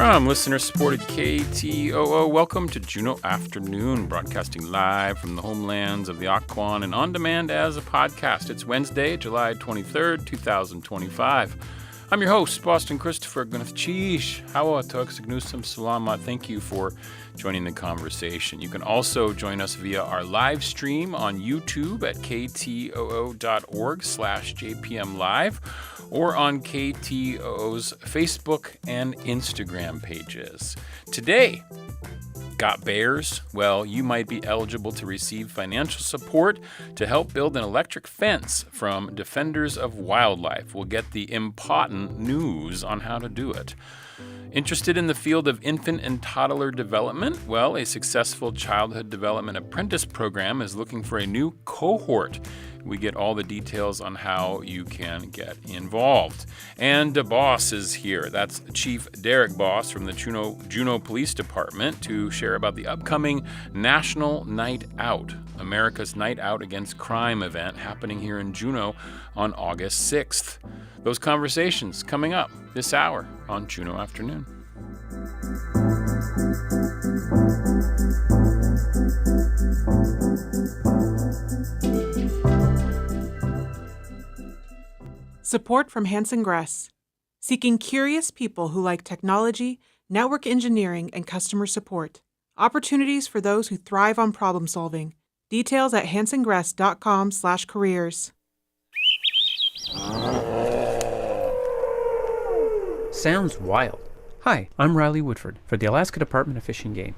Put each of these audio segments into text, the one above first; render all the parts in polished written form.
From listener-supported KTOO, welcome to Juneau Afternoon, broadcasting live from the homelands of the Occoquan and on demand as a podcast. It's Wednesday, July 23rd, 2025. I'm your host, Boston Christopher Gunnath-Cheesh. Hawa Tuxignusim Salama. Thank you for joining the conversation. You can also join us via our live stream on YouTube at ktoo.org/JPMLive or on KTOO's Facebook and Instagram pages. Today, got bears? Well, you might be eligible to receive financial support to help build an electric fence from Defenders of Wildlife. We'll get the important news on how to do it. Interested in the field of infant and toddler development? Well, a successful childhood development apprentice program is looking for a new cohort. We get all the details on how you can get involved. And the boss is here. That's Chief Derek Boss from the Juneau Police Department to share about the upcoming National Night Out, America's Night Out Against Crime event happening here in Juneau on August 6th. Those conversations coming up this hour on Juneau Afternoon. Support from Hanson Gress, seeking curious people who like technology, network engineering, and customer support. Opportunities for those who thrive on problem solving. Details at hansongress.com/careers. Sounds wild. Hi, I'm Riley Woodford for the Alaska Department of Fish and Game.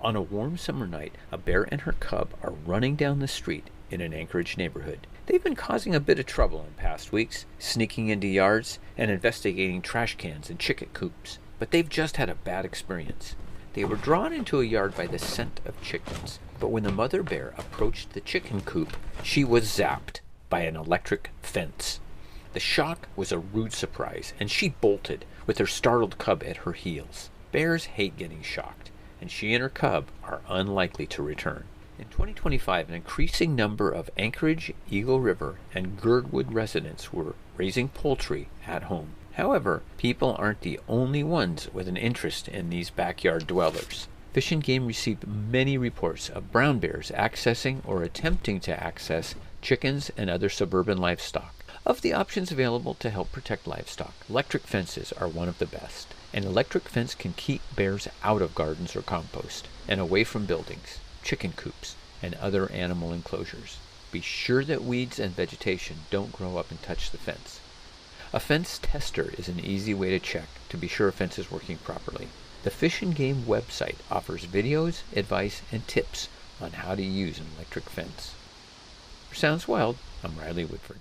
On a warm summer night, a bear and her cub are running down the street in an Anchorage neighborhood. They've been causing a bit of trouble in past weeks, sneaking into yards and investigating trash cans and chicken coops. But they've just had a bad experience. They were drawn into a yard by the scent of chickens, but when the mother bear approached the chicken coop, she was zapped by an electric fence. The shock was a rude surprise, and she bolted with her startled cub at her heels. Bears hate getting shocked, and she and her cub are unlikely to return. In 2025, an increasing number of Anchorage, Eagle River, and Girdwood residents were raising poultry at home. However, people aren't the only ones with an interest in these backyard dwellers. Fish and Game received many reports of brown bears accessing or attempting to access chickens and other suburban livestock. Of the options available to help protect livestock, electric fences are one of the best. An electric fence can keep bears out of gardens or compost and away from buildings, chicken coops, and other animal enclosures. Be sure that weeds and vegetation don't grow up and touch the fence. A fence tester is an easy way to check to be sure a fence is working properly. The Fish and Game website offers videos, advice, and tips on how to use an electric fence. For Sounds Wild, I'm Riley Woodford.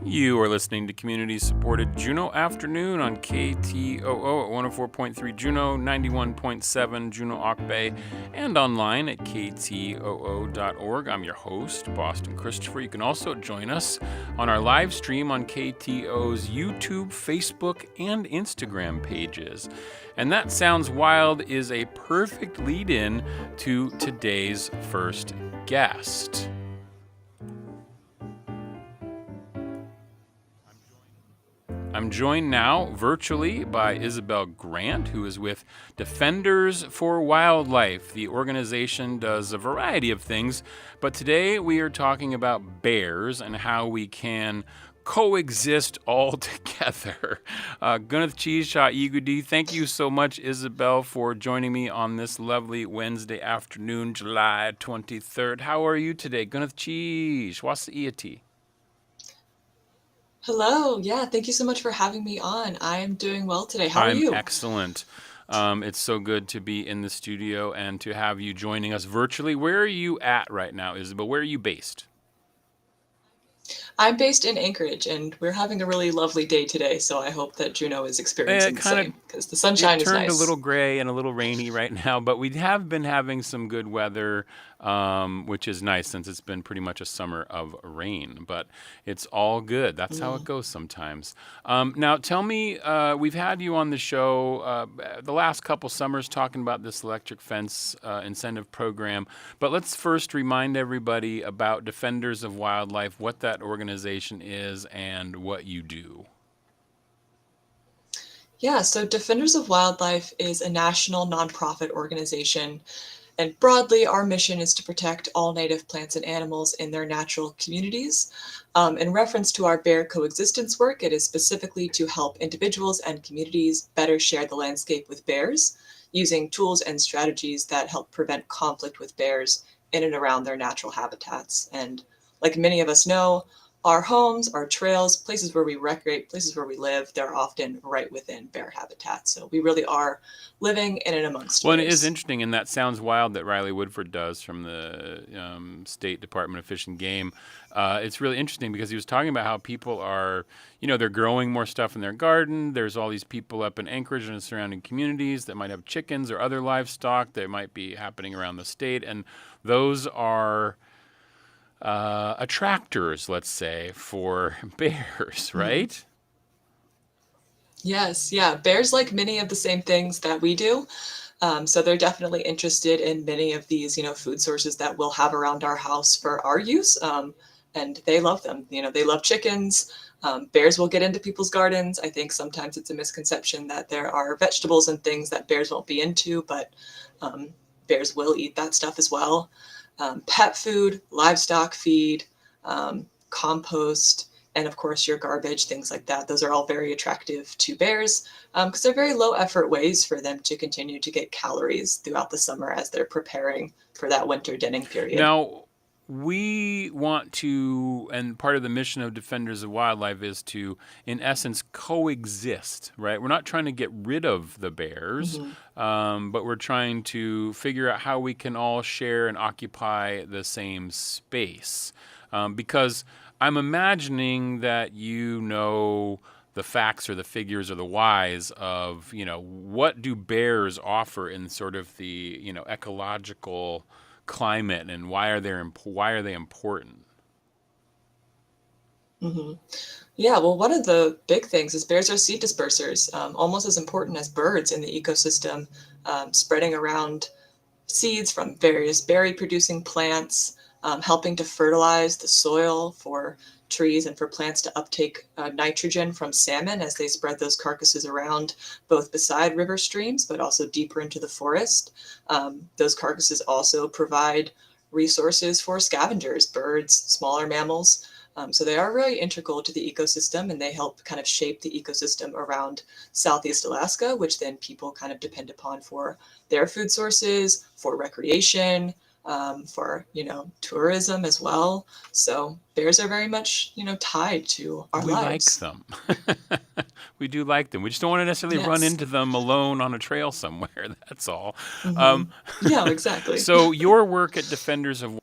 You are listening to community-supported Juneau Afternoon on KTOO at 104.3 Juneau, 91.7 Juneau Auk Bay, and online at ktoo.org. I'm your host, Boston Christopher. You can also join us on our live stream on KTOO's YouTube, Facebook, and Instagram pages. And That Sounds Wild is a perfect lead-in to today's first guest. I'm joined now virtually by Isabel Grant, who is with Defenders for Wildlife. The organization does a variety of things, but today we are talking about bears and how we can coexist all together. Gunnath-Cheesh Igudi, thank you so much, Isabel, for joining me on this lovely Wednesday afternoon, July 23rd. How are you today? Gunnath-Cheesh, what's the iati? Hello. Yeah, thank you so much for having me on. I am doing well today. How are you? I'm excellent. It's so good to be in the studio and to have you joining us virtually. Where are you at right now, Isabel? Where are you based? I'm based in Anchorage, and we're having a really lovely day today, so I hope that Juneau is It experiencing the kind of same, because the sunshine it is turned a little nice. gray and a little rainy right now, but we have been having some good weather, which is nice since it's been pretty much a summer of rain. But it's all good. That's how it goes sometimes. Now, tell me, we've had you on the show the last couple summers talking about this electric fence incentive program, but let's first remind everybody about Defenders of Wildlife, what that organization is, and what you do. Yeah, so Defenders of Wildlife is a national nonprofit organization, and broadly, our mission is to protect all native plants and animals in their natural communities. In reference to our bear coexistence work, it is specifically to help individuals and communities better share the landscape with bears, using tools and strategies that help prevent conflict with bears in and around their natural habitats. And like many of us know, our homes, our trails, places where we recreate, places where we live, they're often right within bear habitat. So we really are living in and amongst Well, and it is bears. interesting, and that sounds wild that Riley Woodford does from the State Department of Fish and Game. It's really interesting because he was talking about how people are, they're growing more stuff in their garden. There's all these people up in Anchorage and the surrounding communities that might have chickens or other livestock that might be happening around the state, and those are attractors, let's say, for bears, right? Yes, yeah. Bears like many of the same things that we do. So they're definitely interested in many of these, food sources that we'll have around our house for our use. And they love them. They love chickens. Bears will get into people's gardens. I think sometimes it's a misconception that there are vegetables and things that bears won't be into, but um, bears will eat that stuff as well. Pet food, livestock feed, compost, and of course your garbage, things like that. Those are all very attractive to bears because they're very low effort ways for them to continue to get calories throughout the summer as they're preparing for that winter denning period. Now, we want to, and part of the mission of Defenders of Wildlife is to, in essence, coexist, right? We're not trying to get rid of the bears, but we're trying to figure out how we can all share and occupy the same space. Because I'm imagining that the facts or the figures or the whys of, what do bears offer in sort of the, ecological climate, and why are they important? Yeah, well, one of the big things is bears are seed dispersers, almost as important as birds in the ecosystem, spreading around seeds from various berry producing plants, helping to fertilize the soil for trees and for plants to uptake nitrogen from salmon as they spread those carcasses around both beside river streams but also deeper into the forest. Those carcasses also provide resources for scavengers, birds, smaller mammals. So they are really integral to the ecosystem, and they help kind of shape the ecosystem around Southeast Alaska, which then people kind of depend upon for their food sources, for recreation, for tourism as well. So bears are very much tied to our We like lives. them. We do like them. We just don't want to necessarily run Yes. into them alone on a trail somewhere. That's all. Hmm. Yeah, exactly. So your work at Defenders of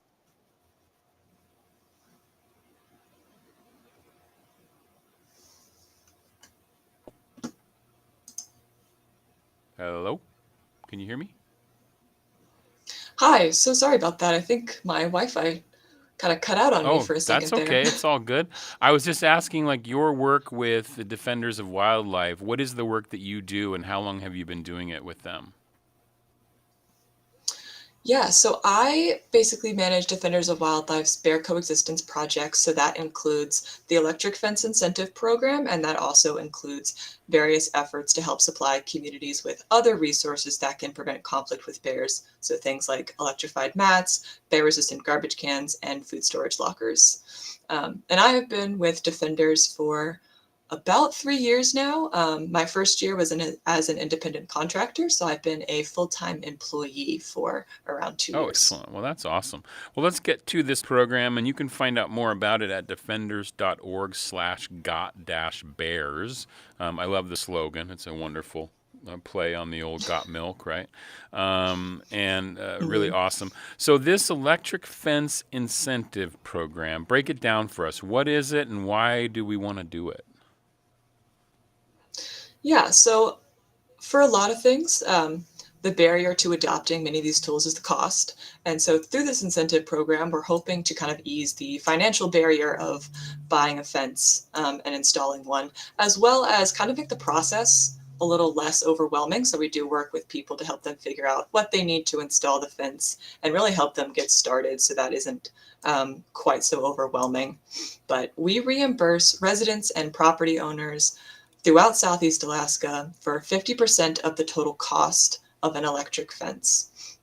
Hello? Can you hear me? Hi, so sorry about that. I think my Wi-Fi kind of cut out on me Oh, for a second that's there. okay. It's all good. I was just asking, like, your work with the Defenders of Wildlife. What is the work that you do, and how long have you been doing it with them? Yeah, so I basically manage Defenders of Wildlife's bear coexistence projects. So that includes the electric fence incentive program, and that also includes various efforts to help supply communities with other resources that can prevent conflict with bears. So things like electrified mats, bear-resistant garbage cans, and food storage lockers. And I have been with Defenders for about 3 years now. My first year was as an independent contractor, so I've been a full-time employee for around 2 Oh, years. excellent. Well, that's awesome. Well, let's get to this program, and you can find out more about it at defenders.org/got-bears. I love the slogan. It's a wonderful play on the old Got Milk, right? And really awesome. So this electric fence incentive program, break it down for us. What is it, and why do we want to do it? Yeah, so for a lot of things, the barrier to adopting many of these tools is the cost. And so through this incentive program, we're hoping to kind of ease the financial barrier of buying a fence and installing one, as well as kind of make the process a little less overwhelming. So we do work with people to help them figure out what they need to install the fence and really help them get started so that isn't quite so overwhelming. But we reimburse residents and property owners throughout Southeast Alaska for 50% of the total cost of an electric fence.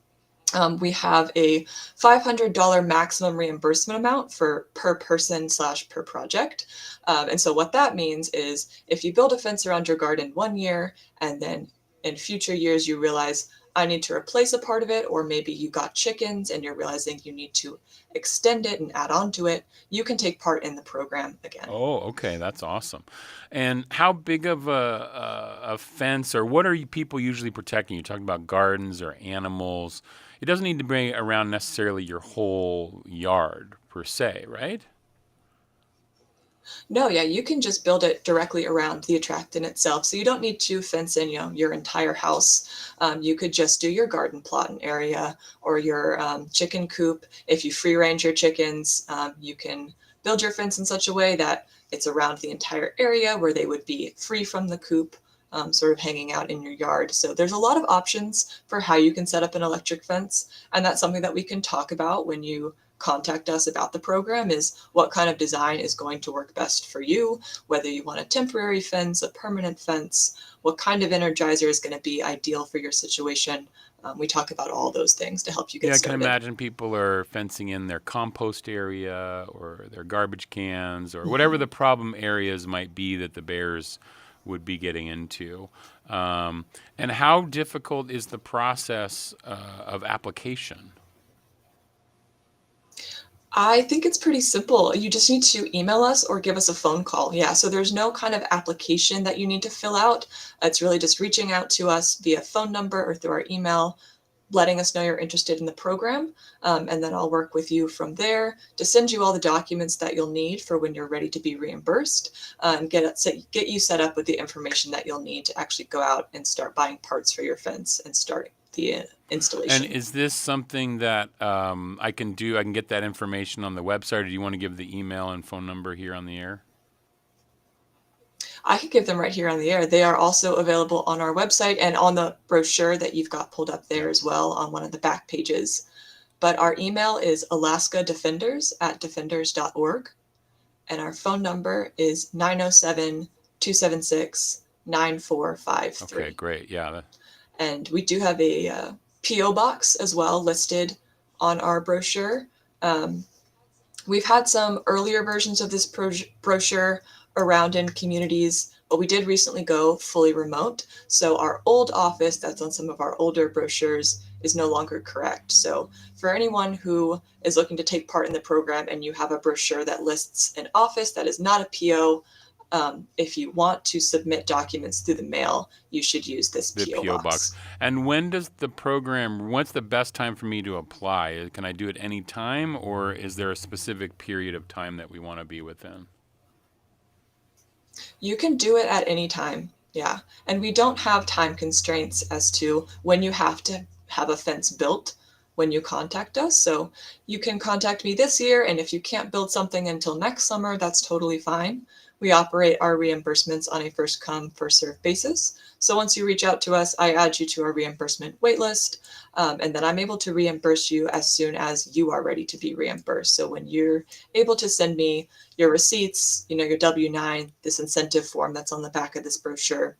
We have a $500 maximum reimbursement amount for per person / per project. And so what that means is if you build a fence around your garden 1 year and then in future years you realize I need to replace a part of it, or maybe you got chickens and you're realizing you need to extend it and add on to it, you can take part in the program again. Oh, okay, that's awesome. And how big of a fence, or what are you people usually protecting? You're talking about gardens or animals. It doesn't need to be around necessarily your whole yard per se, right? No, yeah, you can just build it directly around the attractant itself. So you don't need to fence in, your entire house. You could just do your garden plot and area or your chicken coop. If you free range your chickens, you can build your fence in such a way that it's around the entire area where they would be free from the coop, sort of hanging out in your yard. So there's a lot of options for how you can set up an electric fence. And that's something that we can talk about when you contact us about the program, is what kind of design is going to work best for you, whether you want a temporary fence, a permanent fence, what kind of energizer is going to be ideal for your situation. We talk about all those things to help you get started. I can imagine people are fencing in their compost area or their garbage cans or whatever the problem areas might be that the bears would be getting into. And how difficult is the process of application? I think it's pretty simple. You just need to email us or give us a phone call. Yeah, so there's no kind of application that you need to fill out. It's really just reaching out to us via phone number or through our email, letting us know you're interested in the program, and then I'll work with you from there to send you all the documents that you'll need for when you're ready to be reimbursed, and get you set up with the information that you'll need to actually go out and start buying parts for your fence and start the installation. And is this something that I can do? I can get that information on the website, or do you want to give the email and phone number here on the air? I could give them right here on the air. They are also available on our website and on the brochure that you've got pulled up there as well on one of the back pages. But our email is alaskadefenders@defenders.org. And our phone number is 907-276-9453. Okay, great. Yeah. And we do have a P.O. box as well listed on our brochure. We've had some earlier versions of this brochure around in communities, but we did recently go fully remote. So our old office that's on some of our older brochures is no longer correct. So for anyone who is looking to take part in the program and you have a brochure that lists an office that is not a PO, if you want to submit documents through the mail, you should use this PO box. And when does the program, what's the best time for me to apply? Can I do it any time, or is there a specific period of time that we want to be within? You can do it at any time, yeah. And we don't have time constraints as to when you have to have a fence built when you contact us. So you can contact me this year, and if you can't build something until next summer, that's totally fine. We operate our reimbursements on a first come, first served basis. So once you reach out to us, I add you to our reimbursement waitlist, and then I'm able to reimburse you as soon as you are ready to be reimbursed. So when you're able to send me your receipts, your W-9, this incentive form that's on the back of this brochure,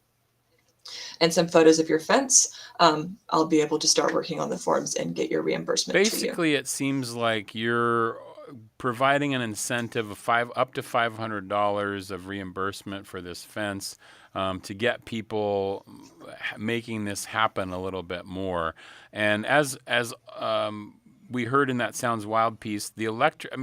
and some photos of your fence, I'll be able to start working on the forms and get your reimbursement. Basically, it seems like you're providing an incentive of up to $500 of reimbursement for this fence to get people making this happen a little bit more. And as we heard in that Sounds Wild piece,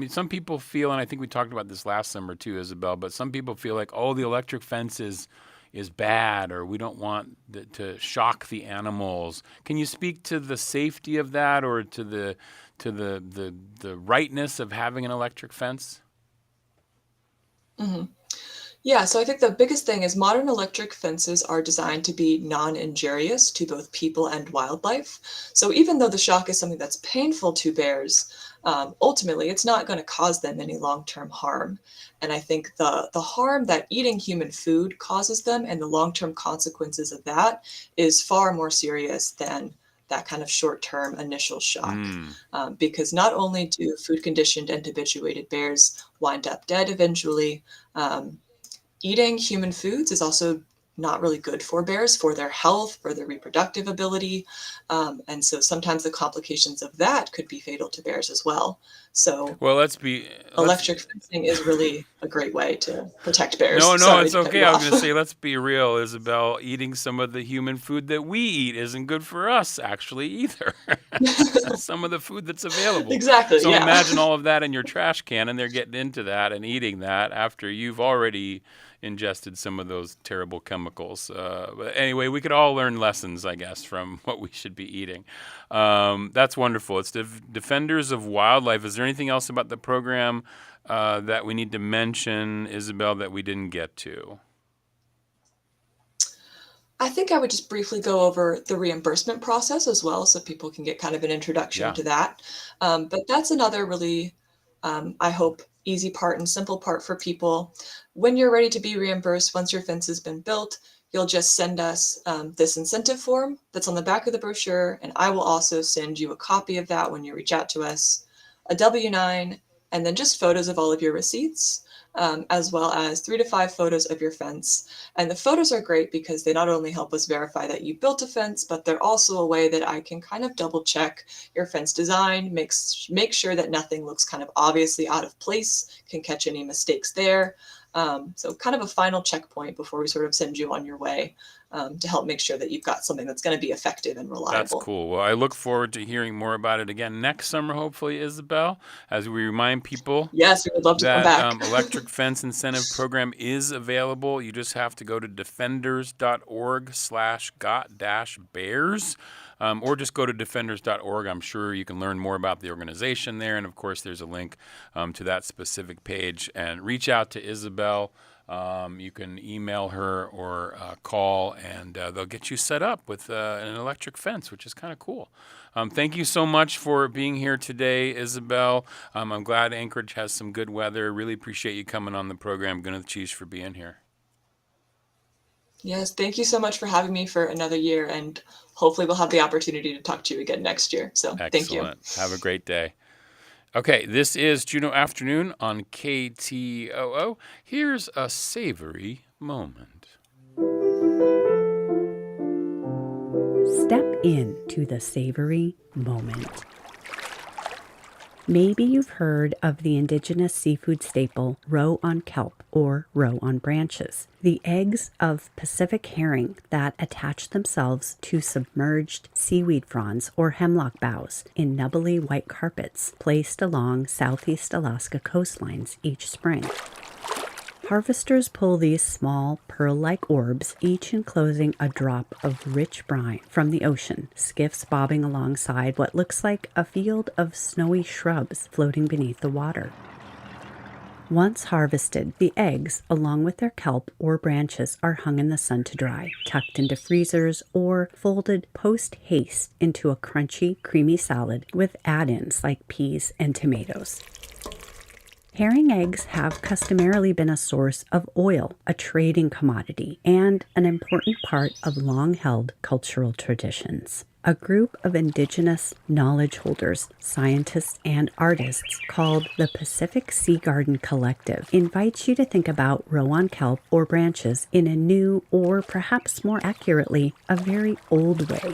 some people feel, and I think we talked about this last summer too, Isabel, but some people feel like, the electric fence is, is bad, or we don't want to shock the animals. Can you speak to the safety of that, or to the rightness of having an electric fence? Mhm. Yeah, so I think the biggest thing is modern electric fences are designed to be non-injurious to both people and wildlife. So even though the shock is something that's painful to bears, ultimately it's not going to cause them any long-term harm. And I think the harm that eating human food causes them and the long-term consequences of that is far more serious than that kind of short-term initial shock. Mm. Because not only do food-conditioned and habituated bears wind up dead eventually, um, eating human foods is also not really good for bears, for their health, for their reproductive ability. And so sometimes the complications of that could be fatal to bears as well. So Well, electric fencing is really a great way to protect no, bears. no, Sorry it's to cut okay. you I was off. going to say, let's be real, Isabel. Eating some of the human food that we eat isn't good for us, actually, either. Some of the food that's available. Exactly, So yeah. imagine all of that in your trash can, and they're getting into that and eating that after you've already ingested some of those terrible chemicals. But anyway, we could all learn lessons, I guess, from what we should be eating. That's wonderful. It's Defenders of Wildlife. Is there anything else about the program that we need to mention, Isabel, that we didn't get to? I think I would just briefly go over the reimbursement process as well, so people can get kind of an introduction Yeah. to that. But that's another really, I hope, easy part and simple part for people. When you're ready to be reimbursed, once your fence has been built, you'll just send us this incentive form that's on the back of the brochure, and I will also send you a copy of that when you reach out to us, a W-9, and then just photos of all of your receipts, as well as 3 to 5 photos of your fence. And the photos are great because they not only help us verify that you built a fence, but they're also a way that I can kind of double check your fence design, make sure that nothing looks kind of obviously out of place, can catch any mistakes there. So kind of a final checkpoint before we sort of send you on your way, to help make sure that you've got something that's going to be effective and reliable. That's cool. Well, I look forward to hearing more about it again next summer, hopefully, Isabel, as we remind people Yes, we would love to come that back. electric fence incentive program is available. You just have to go to defenders.org/got-bears, or just go to defenders.org. I'm sure you can learn more about the organization there. And of course, there's a link to that specific page. And reach out to Isabel. You can email her or call, and they'll get you set up with an electric fence, which is kind of cool. Thank you so much for being here today, Isabel. I'm glad Anchorage has some good weather. Really appreciate you coming on the program. Gwyneth Cheese for being here. Yes, thank you so much for having me for another year, and hopefully we'll have the opportunity to talk to you again next year. So thank you. Excellent. Have a great day. Okay, this is Juneau Afternoon on KTOO. Here's a savory moment. Step into the savory moment. Maybe you've heard of the indigenous seafood staple roe on kelp or roe on branches, the eggs of Pacific herring that attach themselves to submerged seaweed fronds or hemlock boughs in nubbly white carpets placed along southeast Alaska coastlines each spring. Harvesters pull these small, pearl-like orbs, each enclosing a drop of rich brine from the ocean, skiffs bobbing alongside what looks like a field of snowy shrubs floating beneath the water. Once harvested, the eggs, along with their kelp or branches, are hung in the sun to dry, tucked into freezers, or folded post-haste into a crunchy, creamy salad with add-ins like peas and tomatoes. Herring eggs have customarily been a source of oil, a trading commodity, and an important part of long-held cultural traditions. A group of indigenous knowledge holders, scientists, and artists called the Pacific Sea Garden Collective invites you to think about roe on kelp or branches in a new, or perhaps more accurately, a very old way,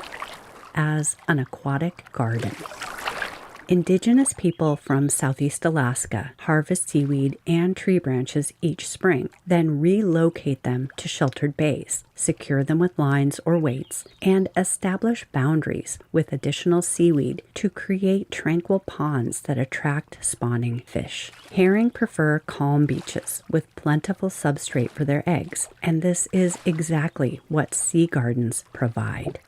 as an aquatic garden. Indigenous people from Southeast Alaska harvest seaweed and tree branches each spring, then relocate them to sheltered bays, secure them with lines or weights, and establish boundaries with additional seaweed to create tranquil ponds that attract spawning fish. Herring prefer calm beaches with plentiful substrate for their eggs, and this is exactly what sea gardens provide.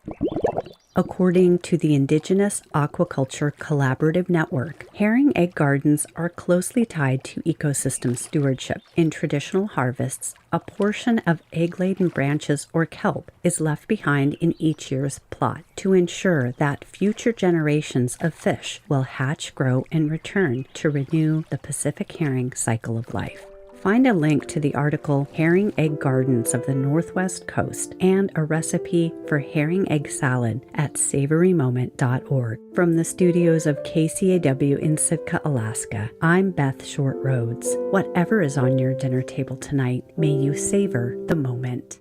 According to the Indigenous Aquaculture Collaborative Network, herring egg gardens are closely tied to ecosystem stewardship. In traditional harvests, a portion of egg-laden branches or kelp is left behind in each year's plot to ensure that future generations of fish will hatch, grow, and return to renew the Pacific herring cycle of life. Find a link to the article Herring Egg Gardens of the Northwest Coast and a recipe for herring egg salad at savorymoment.org. From the studios of KCAW in Sitka, Alaska, I'm Beth Short Rhodes. Whatever is on your dinner table tonight, may you savor the moment.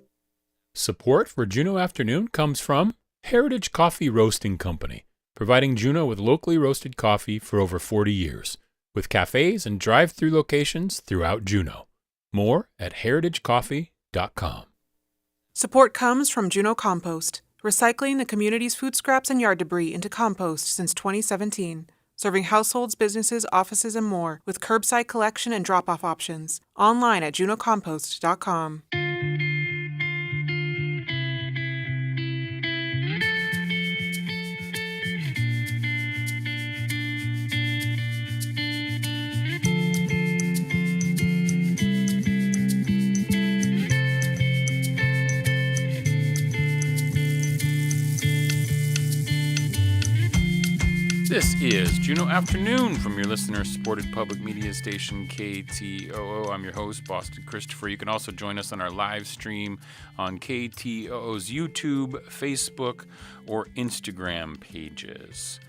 Support for Juneau Afternoon comes from Heritage Coffee Roasting Company, providing Juneau with locally roasted coffee for over 40 years. With cafes and drive-through locations throughout Juneau. More at heritagecoffee.com. Support comes from Juneau Compost, recycling the community's food scraps and yard debris into compost since 2017, serving households, businesses, offices, and more with curbside collection and drop-off options. Online at junocompost.com. This is Juneau Afternoon from your listener-supported public media station, KTOO. I'm your host, Boston Christopher. You can also join us on our live stream on KTOO's YouTube, Facebook, or Instagram pages.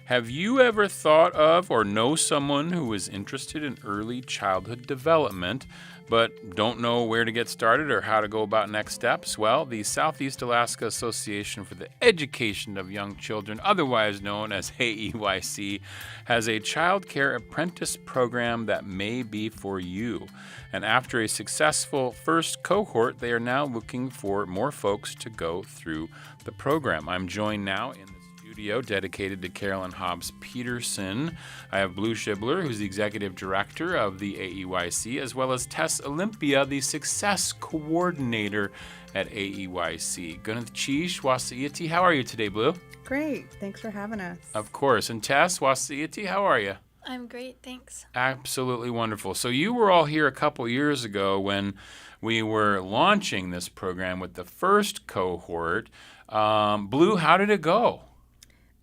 Have you ever thought of or know someone who is interested in early childhood development but don't know where to get started or how to go about next steps? Well, the Southeast Alaska Association for the Education of Young Children, otherwise known as AEYC, has a childcare apprentice program that may be for you. And after a successful first cohort, they are now looking for more folks to go through the program. I'm joined now in the studio dedicated to Carolyn Hobbs Peterson. I have Blue Shibler, who's the executive director of the AEYC, as well as Tess Olympia, the success coordinator at AEYC. Gunath Chish Wasiiti, how are you today, Blue? Great. Thanks for having us. Of course. And Tess Wasiiti, how are you? I'm great, thanks. Absolutely wonderful. So you were all here a couple years ago when we were launching this program with the first cohort. Blue, how did it go?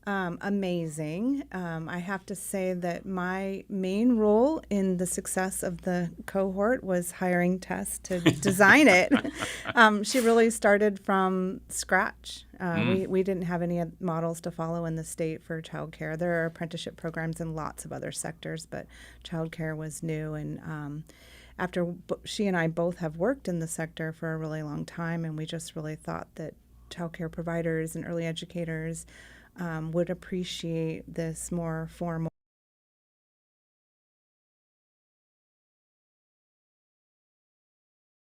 Amazing. I have to say that my main role in the success of the cohort was hiring Tess to design it. She really started from scratch. We didn't have any models to follow in the state for childcare. There are apprenticeship programs in lots of other sectors, but childcare was new. And after she and I both have worked in the sector for a really long time, and we just really thought that childcare providers and early educators would appreciate this more formal.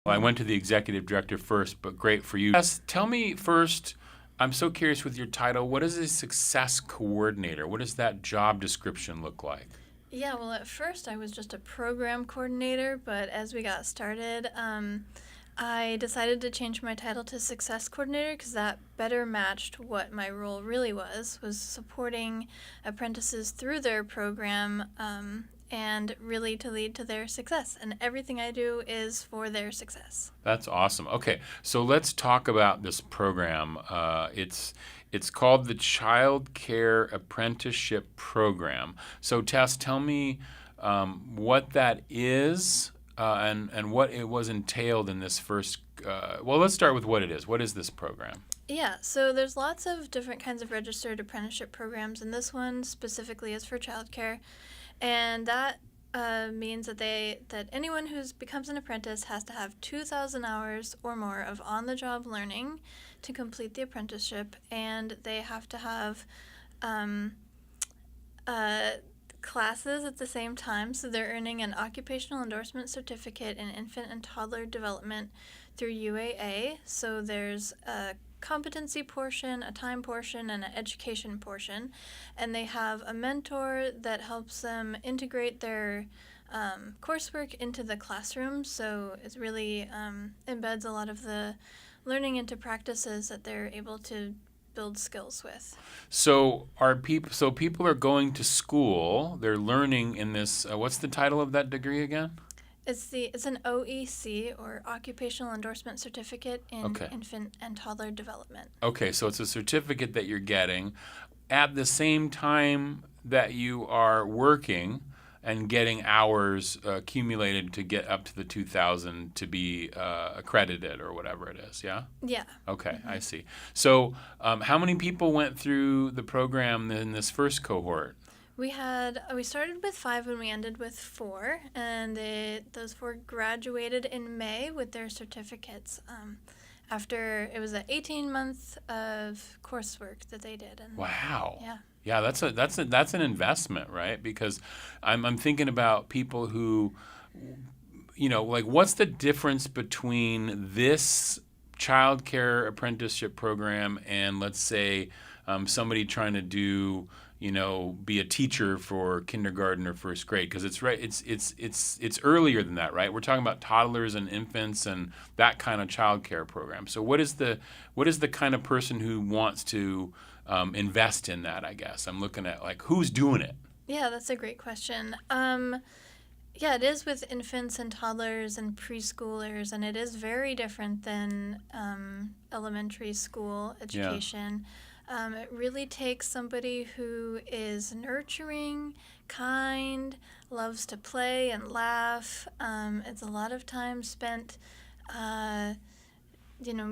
Well, I went to the executive director first, but great for you. Yes, tell me first, I'm so curious with your title, what is a success coordinator? What does that job description look like? Yeah, well, at first I was just a program coordinator, but as we got started, I decided to change my title to Success Coordinator because that better matched what my role really was supporting apprentices through their program and really to lead to their success. And everything I do is for their success. That's awesome. Okay, so let's talk about this program. It's called the Child Care Apprenticeship Program. So Tess, tell me what that is. And what it was entailed in this first, well, let's start with what it is. What is this program? Yeah, so there's lots of different kinds of registered apprenticeship programs, and this one specifically is for childcare. And that means that anyone who becomes an apprentice has to have 2,000 hours or more of on-the-job learning to complete the apprenticeship, and they have to have classes at the same time. So they're earning an occupational endorsement certificate in infant and toddler development through UAA. So there's a competency portion, a time portion, and an education portion. And they have a mentor that helps them integrate their coursework into the classroom. So it really embeds a lot of the learning into practices that they're able to build skills with. So people are going to school, they're learning in this, what's the title of that degree again? It's an OEC, or Occupational Endorsement Certificate in Infant and Toddler Development. Okay, so it's a certificate that you're getting at the same time that you are working and getting hours accumulated to get up to the 2,000 to be accredited or whatever it is, yeah? Yeah. Okay, I see. So how many people went through the program in this first cohort? We started with 5 and we ended with 4, and those 4 graduated in May with their certificates. After it was an 18-month of coursework that they did. And wow. Yeah. Yeah, that's an investment, right? Because I'm thinking about people who, like, what's the difference between this childcare apprenticeship program and, let's say, somebody trying to do, be a teacher for kindergarten or first grade? Because it's earlier than that, right? We're talking about toddlers and infants and that kind of childcare program. So what is the kind of person who wants to invest in that, I guess? I'm looking at, like, who's doing it? Yeah, that's a great question. Yeah, it is with infants and toddlers and preschoolers, and it is very different than elementary school education. It really takes somebody who is nurturing, kind, loves to play and laugh. It's a lot of time spent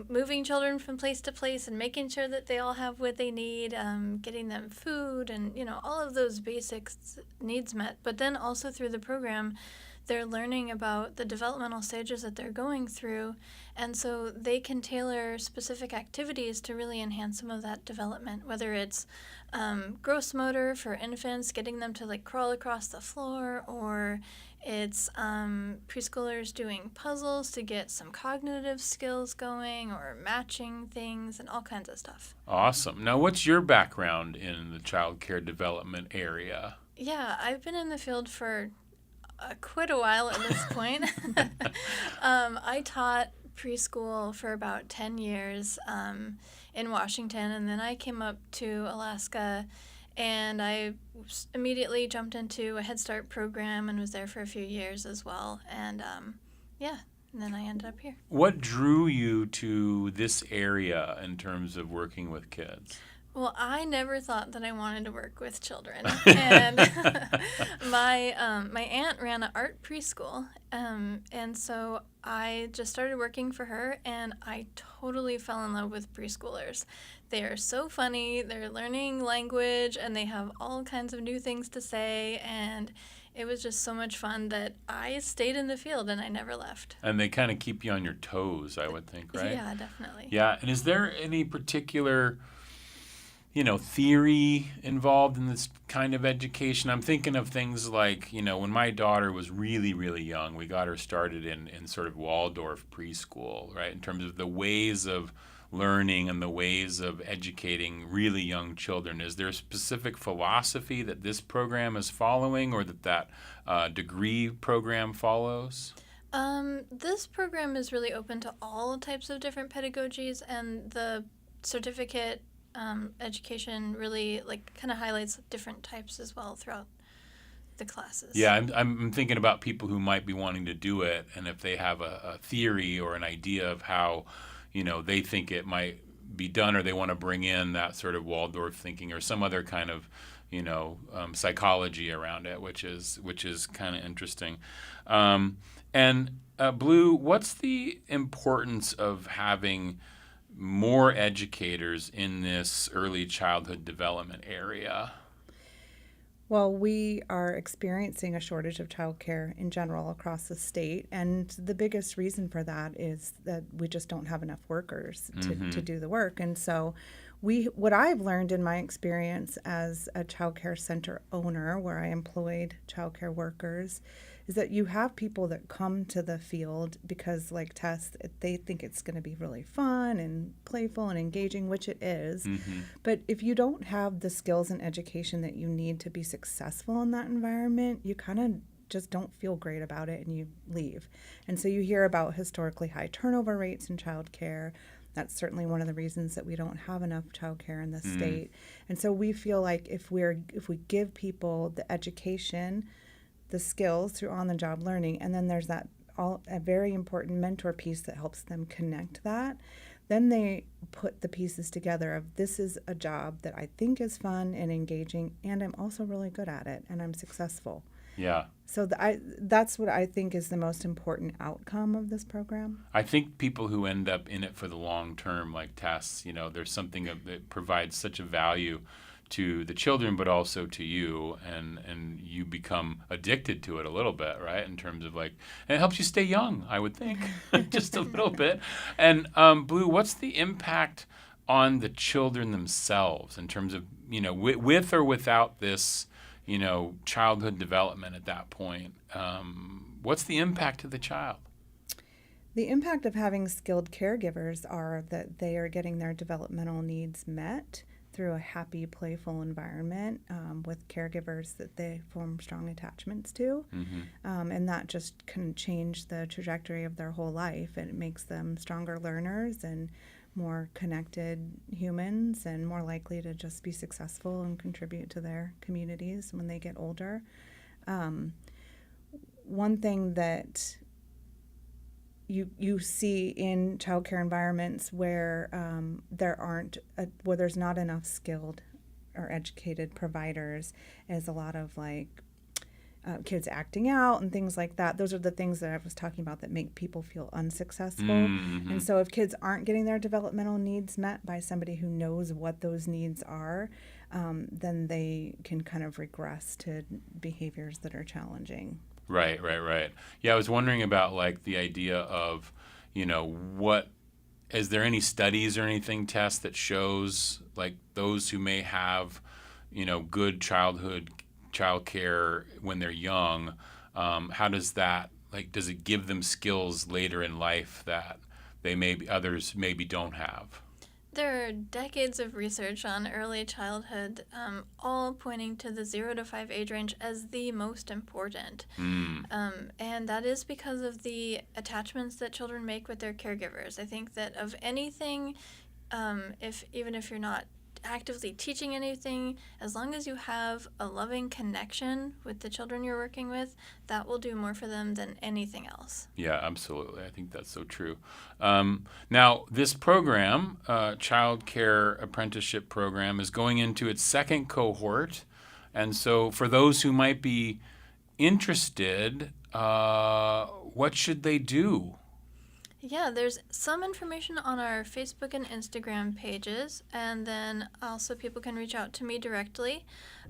moving children from place to place and making sure that they all have what they need, getting them food and, all of those basic needs met. But then also through the program, they're learning about the developmental stages that they're going through. And so they can tailor specific activities to really enhance some of that development, whether it's gross motor for infants, getting them to, like, crawl across the floor, or it's preschoolers doing puzzles to get some cognitive skills going, or matching things and all kinds of stuff. Awesome. Now, what's your background in the child care development area? Yeah, I've been in the field for quite a while at this point. I taught preschool for about 10 years in Washington, and then I came up to Alaska, and I immediately jumped into a Head Start program and was there for a few years as well. And and then I ended up here. What drew you to this area in terms of working with kids? Well, I never thought that I wanted to work with children. And my aunt ran an art preschool, and so I just started working for her, and I totally fell in love with preschoolers. They are so funny, they're learning language, and they have all kinds of new things to say, and it was just so much fun that I stayed in the field and I never left. And they kind of keep you on your toes, I would think, right? Yeah, definitely. Yeah, and is there any particular theory involved in this kind of education? I'm thinking of things like, when my daughter was really, really young, we got her started in sort of Waldorf preschool, right? In terms of the ways of learning and the ways of educating really young children. Is there a specific philosophy that this program is following, or that degree program follows? This program is really open to all types of different pedagogies, and the certificate education really kind of highlights different types as well throughout the classes. Yeah, I'm thinking about people who might be wanting to do it, and if they have a theory or an idea of how they think it might be done, or they want to bring in that sort of Waldorf thinking or some other kind of psychology around it, which is kind of interesting. And Blue, what's the importance of having more educators in this early childhood development area? Well, we are experiencing a shortage of childcare in general across the state, and the biggest reason for that is that we just don't have enough workers to do the work. And so what I've learned in my experience as a child care center owner, where I employed child care workers, is that you have people that come to the field because, like Tess, they think it's going to be really fun and playful and engaging, which it is. But if you don't have the skills and education that you need to be successful in that environment, you kind of just don't feel great about it and you leave. And so you hear about historically high turnover rates in child care. That's certainly one of the reasons that we don't have enough childcare in the state. And so we feel like if we give people the education, the skills through on-the-job learning, and then there's a very important mentor piece that helps them connect that, then they put the pieces together of, this is a job that I think is fun and engaging, and I'm also really good at it, and I'm successful. Yeah. So that's what I think is the most important outcome of this program. I think people who end up in it for the long term, like Tess, there's something that provides such a value to the children, but also to you, and you become addicted to it a little bit, right? In terms of and it helps you stay young, I would think, just a little bit. And Blue, what's the impact on the children themselves in terms of, with or without this, childhood development at that point? What's the impact to the child? The impact of having skilled caregivers are that they are getting their developmental needs met through a happy, playful environment with caregivers that they form strong attachments to. And that just can change the trajectory of their whole life, and it makes them stronger learners and more connected humans and more likely to just be successful and contribute to their communities when they get older. One thing that you see in childcare environments where where there's not enough skilled or educated providers is a lot of kids acting out and things like that. Those are the things that I was talking about that make people feel unsuccessful. And so if kids aren't getting their developmental needs met by somebody who knows what those needs are, then they can kind of regress to behaviors that are challenging. Right. Yeah, I was wondering about the idea of, is there any studies or anything, Tess, that shows those who may have, good child care when they're young, how does that, does it give them skills later in life that others maybe don't have? There are decades of research on early childhood, all pointing to the 0 to 5 age range as the most important. And that is because of the attachments that children make with their caregivers. I think that of anything, even if you're not actively teaching anything, as long as you have a loving connection with the children you're working with, that will do more for them than anything else. Yeah, absolutely. I think that's so true. Now, this program, Child Care Apprenticeship Program, is going into its second cohort. And so for those who might be interested, what should they do? Yeah, there's some information on our Facebook and Instagram pages, and then also people can reach out to me directly.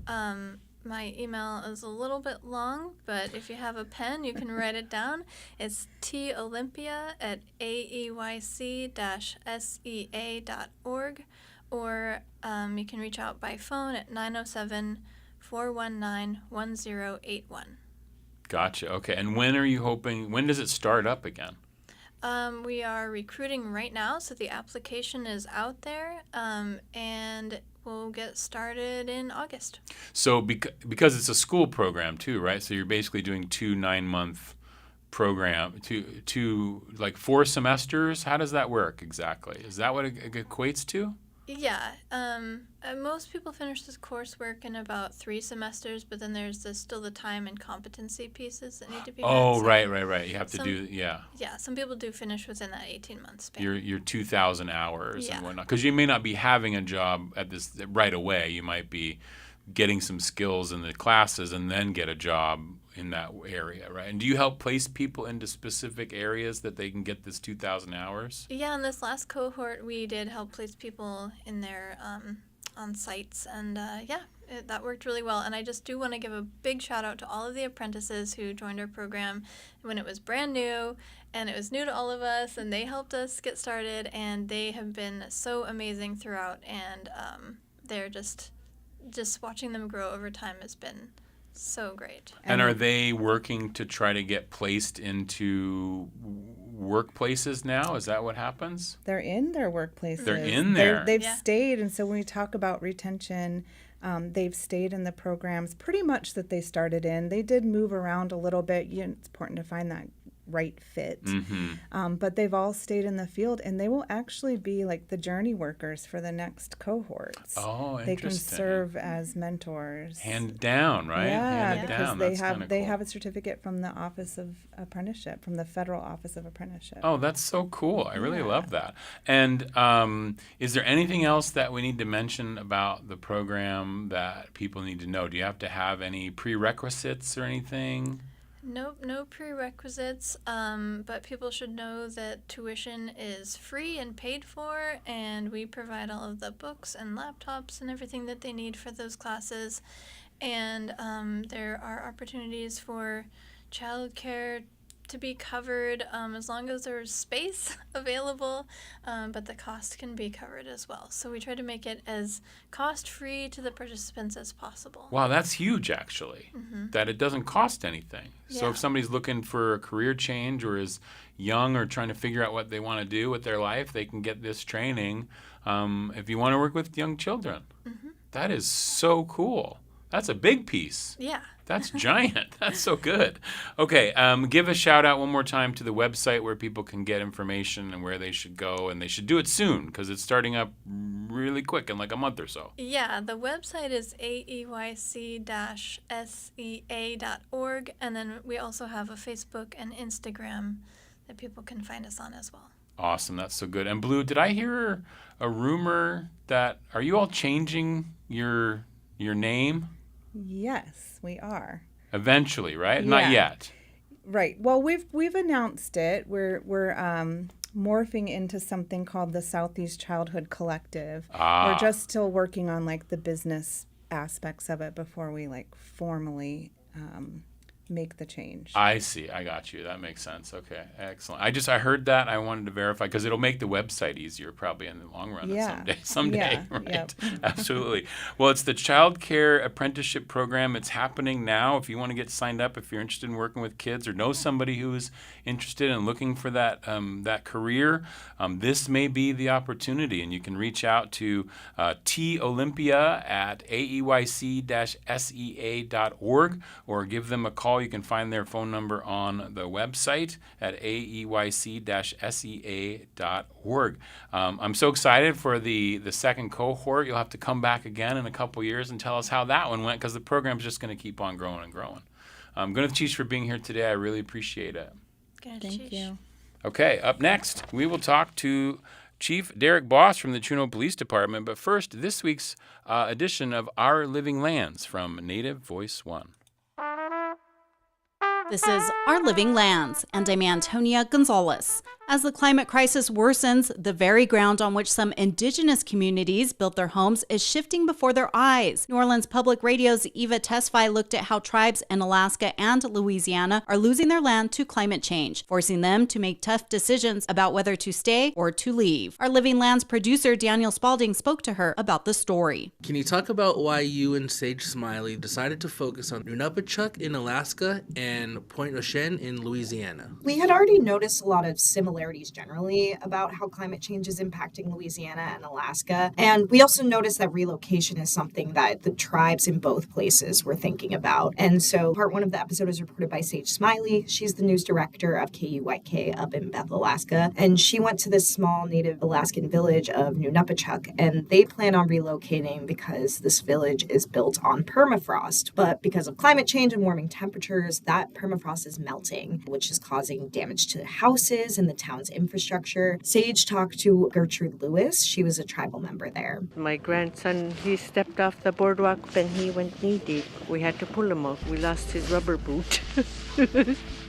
My email is a little bit long, but if you have a pen, you can write it down. It's tolympia@aeyc-sea.org, or you can reach out by phone at 907-419-1081. Gotcha. Okay. And when does it start up again? We are recruiting right now, so the application is out there, and we'll get started in August. So because it's a school program too, right? So you're basically doing 2 9-month program, two 4 semesters. How does that work exactly? Is that what it equates to? Yeah. Most people finish this coursework in about 3 semesters, but then there's still the time and competency pieces that need to be met. Oh, right. You have to do, yeah. Yeah, some people do finish within that 18-month span. Your 2,000 hours Yeah. and whatnot. Because you may not be having a job at this right away. You might be getting some skills in the classes and then get a job in that area, right? And do you help place people into specific areas that they can get this 2,000 hours? Yeah, in this last cohort, we did help place people in their on sites, and that worked really well. And I just do want to give a big shout out to all of the apprentices who joined our program when it was brand new, and it was new to all of us, and they helped us get started, and they have been so amazing throughout, and they're just watching them grow over time has been so great. And are they working to try to get placed into workplaces now? Is that what happens? They're in their workplaces. They're in there. They've stayed, and so when we talk about retention, they've stayed in the programs pretty much that they started in. They did move around a little bit. It's important to find that right fit. But they've all stayed in the field, and they will actually be like the journey workers for the next cohorts. Oh, interesting. They can serve as mentors. Handed down, right? Yeah, Handed because down. they That's have kinda they cool. have a certificate from the Office of Apprenticeship, from the Federal Office of Apprenticeship. Oh, that's so cool. I really love that. And is there anything else that we need to mention about the program that people need to know? Do you have to have any prerequisites or anything? Nope, no prerequisites, but people should know that tuition is free and paid for, and we provide all of the books and laptops and everything that they need for those classes. And there are opportunities for childcare to be covered as long as there's space available, but the cost can be covered as well. So we try to make it as cost-free to the participants as possible. Wow, that's huge, actually, that it doesn't cost anything. So if somebody's looking for a career change or is young or trying to figure out what they want to do with their life, they can get this training if you want to work with young children. That is so cool. That's a big piece. Yeah. That's giant. That's so good. Okay, give a shout out one more time to the website where people can get information and where they should go, and they should do it soon because it's starting up really quick in like a month or so. Yeah, the website is AEYC-SEA.org, and then we also have a Facebook and Instagram that people can find us on as well. Awesome, that's so good. And Blue, did I hear a rumor that are you all changing your name? Yes, we are. Eventually, right? Yeah. Not yet. Right. Well, we've announced it. We're morphing into something called the Southeast Childhood Collective. We're just still working on like the business aspects of it before we like formally make the change. I see. I got you. That makes sense. Okay. Excellent. I heard that. I wanted to verify because it'll make the website easier probably in the long run someday, right? Yep. Absolutely. Well, it's the Childcare Apprenticeship Program. It's happening now. If you want to get signed up, if you're interested in working with kids or know somebody who's interested in looking for that career, this may be the opportunity. And you can reach out to Olympia at AEYC-SEA.org or give them a call. You can find their phone number on the website at AEYC-SEA.org. I'm so excited for the second cohort. You'll have to come back again in a couple years and tell us how that one went because the program's just going to keep on growing and growing. Gwyneth Cheesh for being here today. I really appreciate it. Thank you. Okay, up next, we will talk to Chief Derek Boss from the Juneau Police Department. But first, this week's edition of Our Living Lands from Native Voice One. This is Our Living Lands, and I'm Antonia Gonzalez. As the climate crisis worsens, the very ground on which some indigenous communities built their homes is shifting before their eyes. New Orleans Public Radio's Eva Tesfaye looked at how tribes in Alaska and Louisiana are losing their land to climate change, forcing them to make tough decisions about whether to stay or to leave. Our Living Lands producer Daniel Spalding spoke to her about the story. Can you talk about why you and Sage Smiley decided to focus on Nunapachuk in Alaska and Point Ocean in Louisiana? We had already noticed a lot of similarities generally about how climate change is impacting Louisiana and Alaska. And we also noticed that relocation is something that the tribes in both places were thinking about. And so part one of the episode is reported by Sage Smiley. She's the news director of KEYK up in Bethel, Alaska. And she went to this small native Alaskan village of Nunapachuk, and they plan on relocating because this village is built on permafrost. But because of climate change and warming temperatures, that permafrost is melting, which is causing damage to houses and the town's infrastructure. Sage talked to Gertrude Lewis. She was a tribal member there. My grandson, he stepped off the boardwalk and he went knee deep. We had to pull him up. We lost his rubber boot.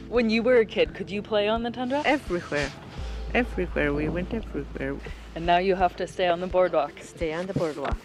When you were a kid, could you play on the tundra? Everywhere. Everywhere. We went everywhere. And now you have to stay on the boardwalk. Stay on the boardwalk.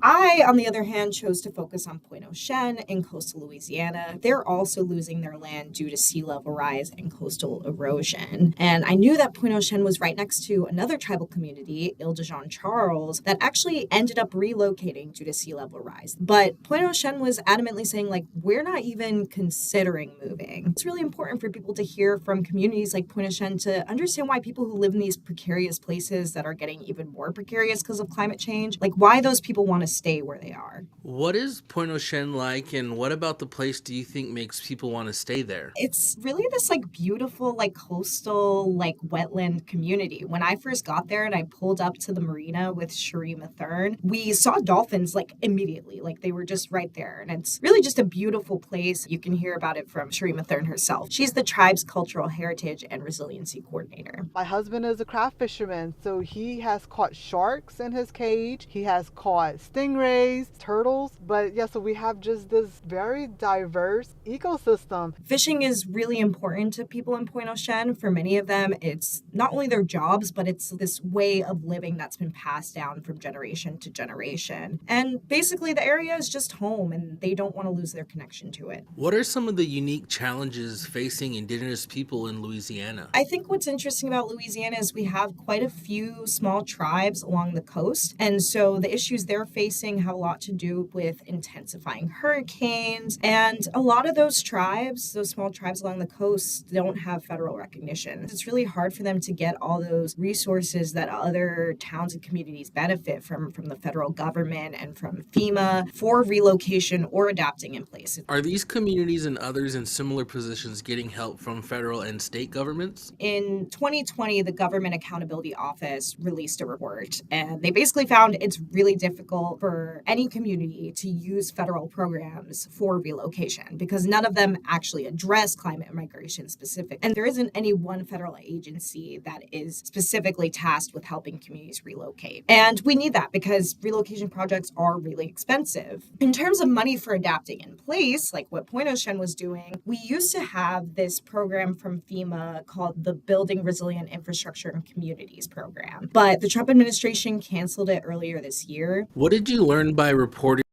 I, on the other hand, chose to focus on Point Ocean in coastal Louisiana. They're also losing their land due to sea level rise and coastal erosion. And I knew that Point Ocean was right next to another tribal community, Ile de Jean Charles, that actually ended up relocating due to sea level rise. But Point Ocean was adamantly saying, like, we're not even considering moving. It's really important for people to hear from communities like Point Ocean to understand why people who live in these precarious places that are getting even more precarious because of climate change, like why those people want to stay where they are. What is Point Ocean like, and what about the place do you think makes people want to stay there? It's really this like beautiful, like coastal, like wetland community. When I first got there and I pulled up to the marina with Cherie Mathern, we saw dolphins like immediately, like they were just right there. And it's really just a beautiful place. You can hear about it from Cherie Mathern herself. She's the tribe's cultural heritage and resiliency coordinator. My husband is a craft fisherman, so he has caught sharks in his cage. He has caught stingrays, turtles. But yeah, so we have just this very diverse ecosystem. Fishing is really important to people in Point Ocean. For many of them, it's not only their jobs, but it's this way of living that's been passed down from generation to generation. And basically the area is just home and they don't want to lose their connection to it. What are some of the unique challenges facing Indigenous people in Louisiana? I think what's interesting about Louisiana is we have quite a few small tribes along the coast. And so the issues they're facing have a lot to do with intensifying hurricanes. And a lot of those tribes, those small tribes along the coast, don't have federal recognition. It's really hard for them to get all those resources that other towns and communities benefit from the federal government and from FEMA for relocation or adapting in place. Are these communities and others in similar positions getting help from federal and state governments? In 2020, the Government Accountability Office released a report, and they basically found it's really difficult for any community to use federal programs for relocation because none of them actually address climate and migration specific. And there isn't any one federal agency that is specifically tasked with helping communities relocate. And we need that because relocation projects are really expensive. In terms of money for adapting in place, like what Point Ocean was doing, we used to have this program from FEMA called the Building Resilient Infrastructure and Communities Program. But the Trump administration canceled it earlier this year. What did you learn by reporting?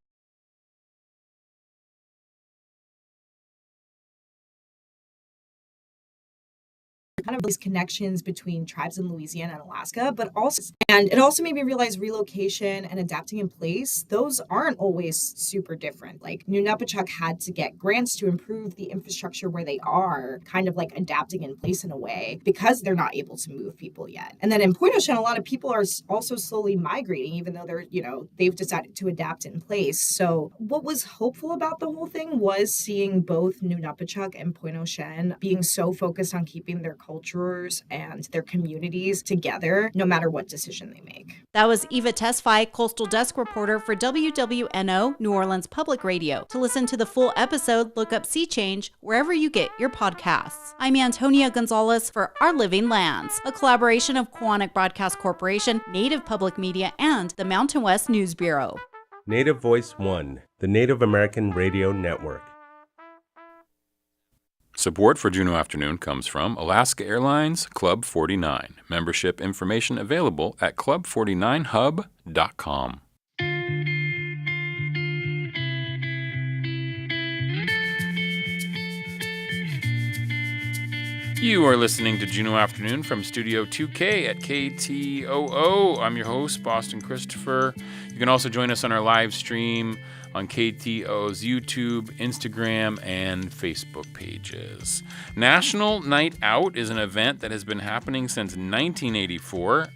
Kind of these connections between tribes in Louisiana and Alaska, and it also made me realize relocation and adapting in place, those aren't always super different. Like Nunapachuk had to get grants to improve the infrastructure where they are, kind of like adapting in place in a way because they're not able to move people yet. And then in Point Ocean, a lot of people are also slowly migrating, even though they've decided to adapt in place. So what was hopeful about the whole thing was seeing both Nunapachuk and Point Ocean being so focused on keeping their cultures and their communities together, no matter what decision they make. That was Eva Tesfaye, Coastal Desk reporter for WWNO, New Orleans Public Radio. To listen to the full episode, look up Sea Change wherever you get your podcasts. I'm Antonia Gonzalez for Our Living Lands, a collaboration of Quantic Broadcast Corporation, Native Public Media, and the Mountain West News Bureau. Native Voice One, the Native American Radio Network. Support for Juneau Afternoon comes from Alaska Airlines Club 49. Membership information available at club49hub.com. You are listening to Juneau Afternoon from Studio 2K at KTOO. I'm your host, Boston Christopher. You can also join us on our live stream on KTO's YouTube, Instagram, and Facebook pages. National Night Out is an event that has been happening since 1984.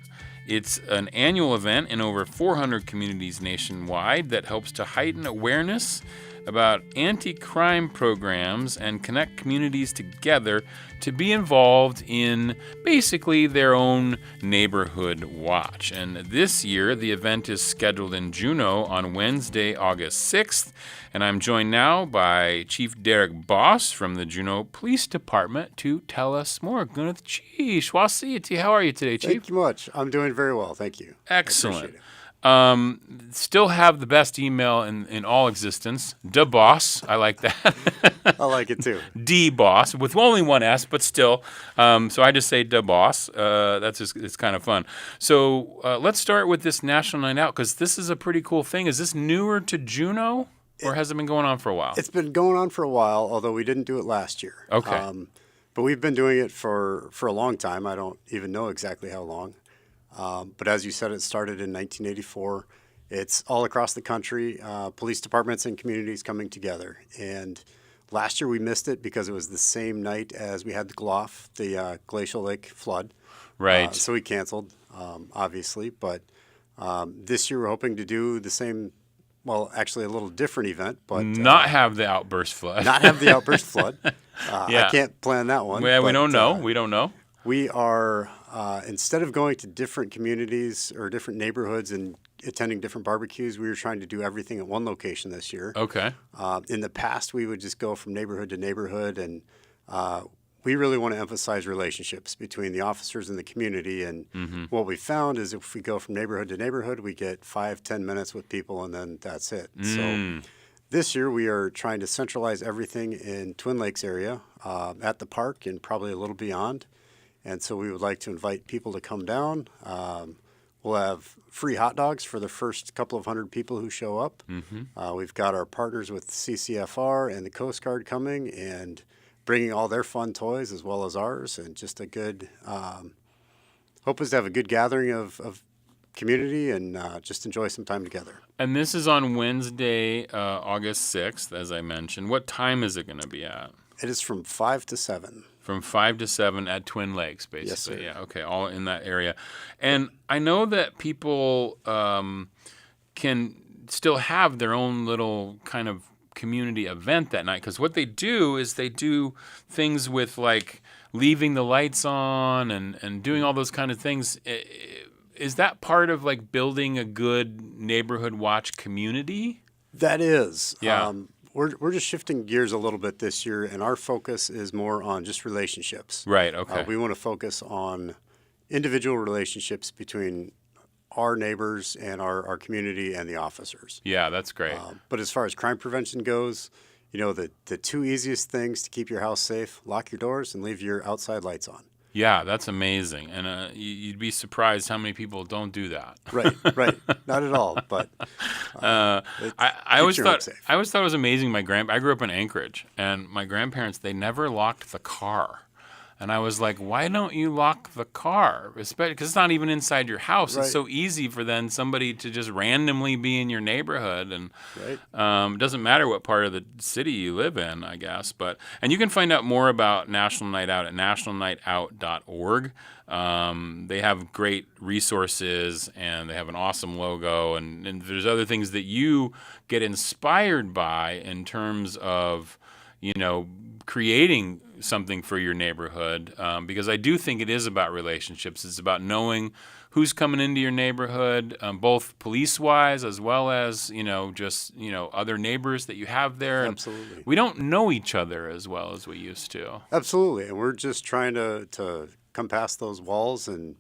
It's an annual event in over 400 communities nationwide that helps to heighten awareness about anti-crime programs and connect communities together to be involved in basically their own neighborhood watch. And this year, the event is scheduled in Juneau on Wednesday, August 6th. And I'm joined now by Chief Derek Boss from the Juneau Police Department to tell us more. Chief, how are you today, Chief? Thank you much. I'm doing very well. Thank you. Excellent. Still have the best email in all existence. DeBoss. I like that. I like it too. DBoss with only one S, but still. So I just say DeBoss. It's kind of fun. So let's start with this National Night Out, because this is a pretty cool thing. Is this newer to Juneau, or has it been going on for a while? It's been going on for a while, although we didn't do it last year. Okay. But we've been doing it for a long time. I don't even know exactly how long. But as you said, it started in 1984. It's all across the country, police departments and communities coming together. And last year we missed it because it was the same night as we had the glacial lake flood. Right. So we canceled, obviously. But this year we're hoping to do the same, well, actually a little different event. But not have the outburst flood. Not have the outburst flood. Yeah. I can't plan that one. Well, we but, don't know. We don't know. We are, instead of going to different communities or different neighborhoods and attending different barbecues, we were trying to do everything at one location this year. Okay. In the past, we would just go from neighborhood to neighborhood, and we really want to emphasize relationships between the officers and the community. And what we found is if we go from neighborhood to neighborhood, we get 5-10 minutes with people, and then that's it. So this year, we are trying to centralize everything in Twin Lakes area at the park and probably a little beyond. And so we would like to invite people to come down. We'll have free hot dogs for the first couple of hundred people who show up. We've got our partners with CCFR and the Coast Guard coming and bringing all their fun toys as well as ours. And just a good, hope is to have a good gathering of community and just enjoy some time together. And this is on Wednesday, August 6th, as I mentioned. What time is it going to be at? It is from 5 to 7. From 5 to 7 at Twin Lakes, basically. Yes, sir. Yeah, okay, all in that area. And I know that people can still have their own little kind of community event that night, because what they do is they do things with like leaving the lights on and doing all those kind of things. Is that part of like building a good neighborhood watch community? That is. Yeah. We're just shifting gears a little bit this year, and our focus is more on just relationships. Right, okay. We want to focus on individual relationships between our neighbors and our community and the officers. Yeah, that's great. But as far as crime prevention goes, you know, the two easiest things to keep your house safe: lock your doors and leave your outside lights on. Yeah, that's amazing. And you'd be surprised how many people don't do that. Right. Not at all. But I always thought it was amazing. I grew up in Anchorage, and my grandparents, they never locked the car. And I was like, why don't you lock the car? Especially because it's not even inside your house. Right. It's so easy for then somebody to just randomly be in your neighborhood. And it doesn't matter what part of the city you live in, I guess. And you can find out more about National Night Out at nationalnightout.org. They have great resources, and they have an awesome logo. And there's other things that you get inspired by in terms of, you know, creating something for your neighborhood, because I do think it is about relationships. It's about knowing who's coming into your neighborhood, both police-wise as well as, you know, just, you know, other neighbors that you have there. Absolutely. And we don't know each other as well as we used to. Absolutely. And we're just trying to come past those walls and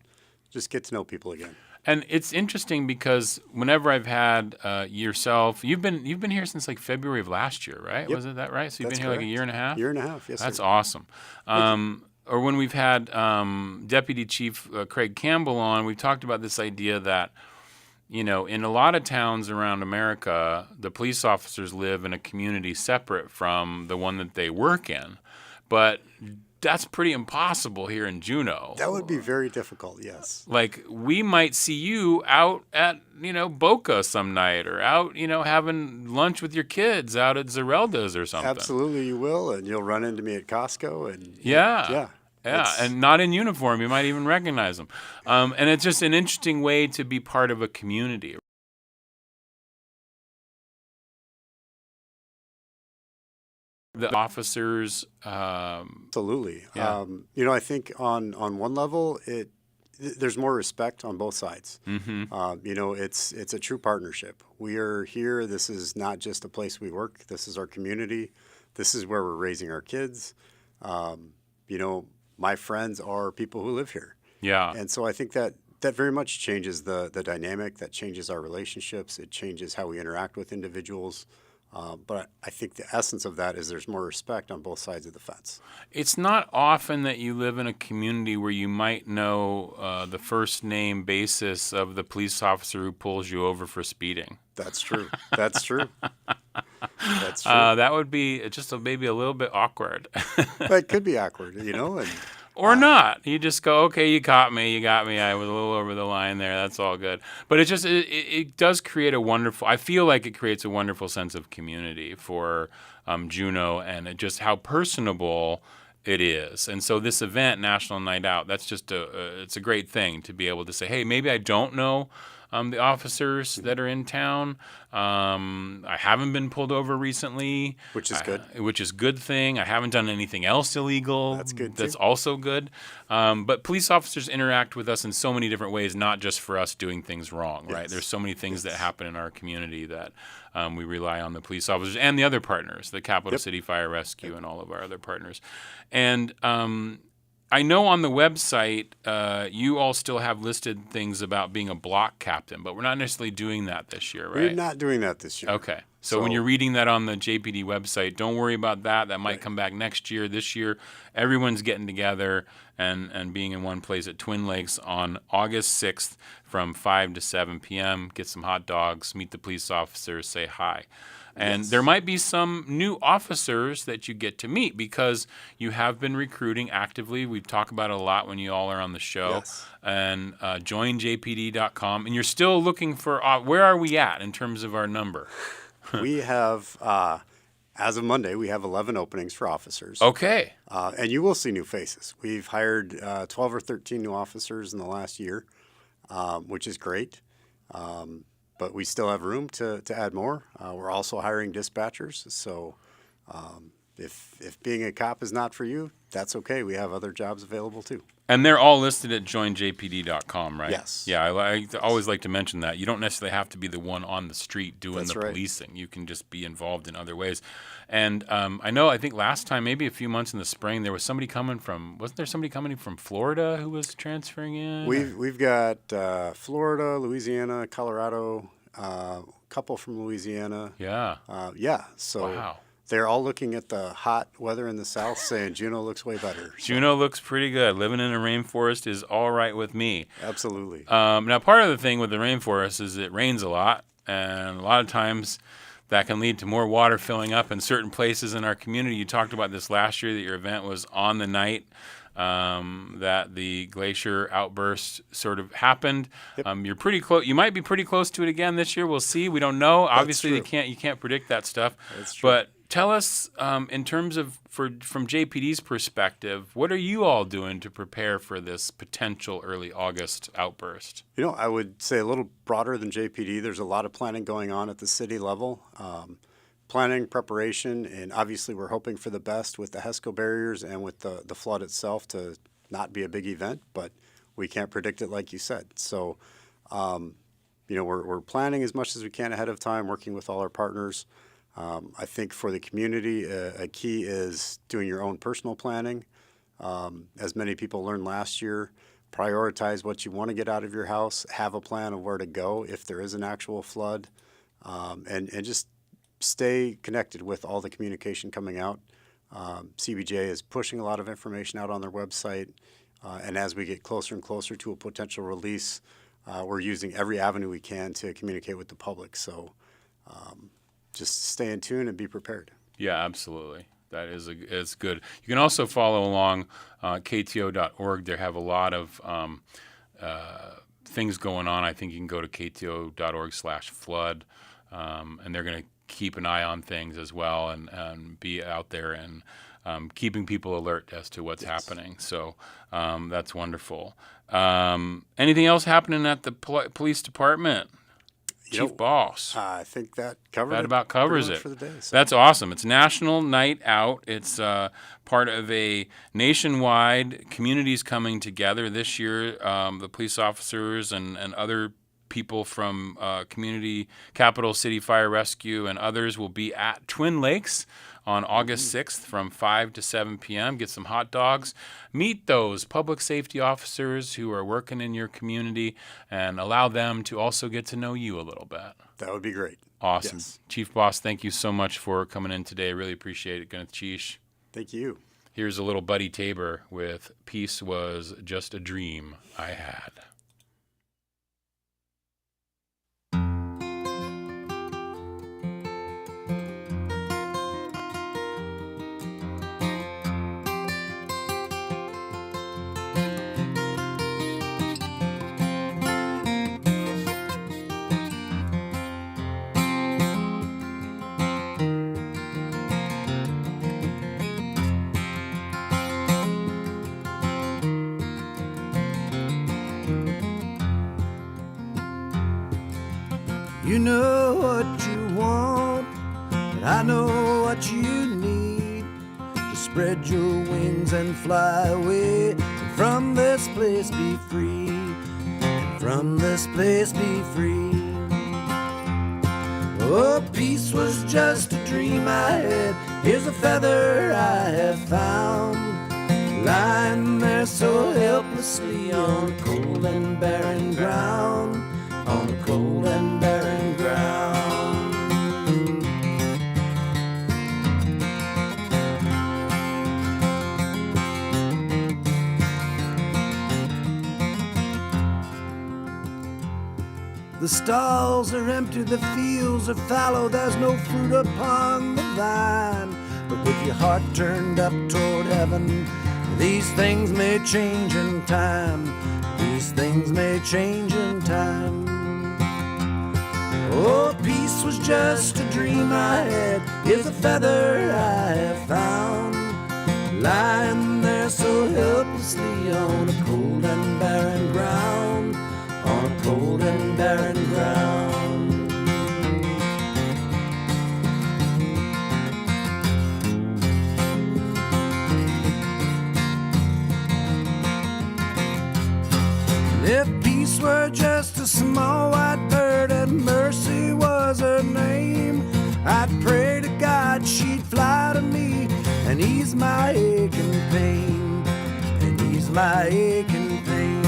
just get to know people again. And it's interesting because whenever I've had yourself, you've been here since like February of last year, right? Yep. Wasn't that right? So you've That's been here correct. like a year and a half? Year and a half, yes, That's sir. awesome. Or when we've had Deputy Chief Craig Campbell on, we've talked about this idea that, you know, in a lot of towns around America, the police officers live in a community separate from the one that they work in. But that's pretty impossible here in Juneau. That would be very difficult, yes. Like, we might see you out at, you know, Boca some night, or out, you know, having lunch with your kids out at Zerelda's or something. Absolutely, you will, and you'll run into me at Costco. And Yeah, and not in uniform. You might even recognize them. And it's just an interesting way to be part of a community. The officers. Absolutely. Yeah. You know, I think on one level, there's more respect on both sides. Mm-hmm. You know, it's a true partnership. We are here. This is not just a place we work. This is our community. This is where we're raising our kids. You know, my friends are people who live here. Yeah. And so I think that that very much changes the dynamic. That changes our relationships. It changes how we interact with individuals. But I think the essence of that is there's more respect on both sides of the fence. It's not often that you live in a community where you might know the first name basis of the police officer who pulls you over for speeding. That's true. That's true. That's true. That would be just maybe a little bit awkward. But it could be awkward, and or not. You just go, okay, you caught me, you got me. I was a little over the line there. That's all good. But it does create I feel like it creates a wonderful sense of community for Juneau, and just how personable it is. And so this event, National Night Out, that's just it's a great thing to be able to say, hey, maybe I don't know the officers that are in town. I haven't been pulled over recently. Which is good. Which is a good thing. I haven't done anything else illegal. That's good, That's too. also good. But police officers interact with us in so many different ways, not just for us doing things wrong, right? There's so many things that happen in our community that we rely on the police officers and the other partners, the Capital City Fire Rescue and all of our other partners. And I know on the website you all still have listed things about being a block captain, but we're not necessarily doing that this year, right? We're not doing that this year. Okay. So when you're reading that on the JPD website, don't worry about that. That might come back next year. This year, everyone's getting together and being in one place at Twin Lakes on August 6th from 5 to 7 p.m. Get some hot dogs, meet the police officers, say hi. And there might be some new officers that you get to meet because you have been recruiting actively. We talk about it a lot when you all are on the show. Yes. And joinjpd.com. And you're still looking for where are we at in terms of our number? We have, as of Monday, we have 11 openings for officers. Okay. And you will see new faces. We've hired 12 or 13 new officers in the last year, which is great. But we still have room to add more. We're also hiring dispatchers. So if being a cop is not for you, that's okay. We have other jobs available too. And they're all listed at joinjpd.com, right? Yes. Yeah, I always like to mention that. You don't necessarily have to be the one on the street doing That's the right. policing. You can just be involved in other ways. And I think last time, maybe a few months in the spring, there was somebody wasn't there somebody coming from Florida who was transferring in? We've got Florida, Louisiana, Colorado, a couple from Louisiana. Yeah. So wow. They're all looking at the hot weather in the south saying Juneau looks way better. So. Juneau looks pretty good. Living in a rainforest is all right with me. Absolutely. Now, part of the thing with the rainforest is it rains a lot, and a lot of times that can lead to more water filling up in certain places in our community. You talked about this last year, that your event was on the night that the glacier outburst sort of happened. Yep. You're pretty close. You might be pretty close to it again this year. We'll see. We don't know. That's Obviously, true. you can't predict that stuff. That's true. But tell us, in terms of from JPD's perspective, what are you all doing to prepare for this potential early August outburst? I would say a little broader than JPD. There's a lot of planning going on at the city level. Planning, preparation, and obviously we're hoping for the best with the HESCO barriers and with the flood itself to not be a big event, but we can't predict it like you said. So, we're planning as much as we can ahead of time, working with all our partners. I think for the community, a key is doing your own personal planning. As many people learned last year, prioritize what you want to get out of your house, have a plan of where to go if there is an actual flood, and just stay connected with all the communication coming out. CBJ is pushing a lot of information out on their website, and as we get closer and closer to a potential release, we're using every avenue we can to communicate with the public. So just stay in tune and be prepared. Yeah, absolutely. That is good. You can also follow along kto.org. They have a lot of things going on. I think you can go to kto.org/flood, and they're going to keep an eye on things as well and be out there and keeping people alert as to what's happening. So that's wonderful. Anything else happening at the police department? Chief Boss. I think that covers That about covers pretty it. much for the day. So. That's awesome. It's National Night Out. It's part of a nationwide communities coming together this year. The police officers and other people from Community Capital City Fire Rescue and others will be at Twin Lakes on August 6th from 5 to 7 p.m. Get some hot dogs. Meet those public safety officers who are working in your community and allow them to also get to know you a little bit. That would be great. Awesome. Yes. Chief Boss, thank you so much for coming in today. Really appreciate it. Gunneth Cheesh. Thank you. Here's a little Buddy Tabor with Peace Was Just a Dream I Had. You know what you want, but I know what you need to spread your wings and fly away. And from this place be free, and from this place be free. Oh, peace was just a dream I had. Here's a feather I have found, lying there so helplessly on cold and barren ground, on the cold and barren ground. The stalls are empty, the fields are fallow, there's no fruit upon the vine. But with your heart turned up toward heaven, these things may change in time. These things may change in time. Oh, peace was just a dream I had. Here's a feather I have found, lying there so helplessly on a cold and barren ground, on a cold and barren ground. If peace were just a small white bird and mercy was her name, I'd pray to God she'd fly to me and ease my aching pain, and ease my aching pain.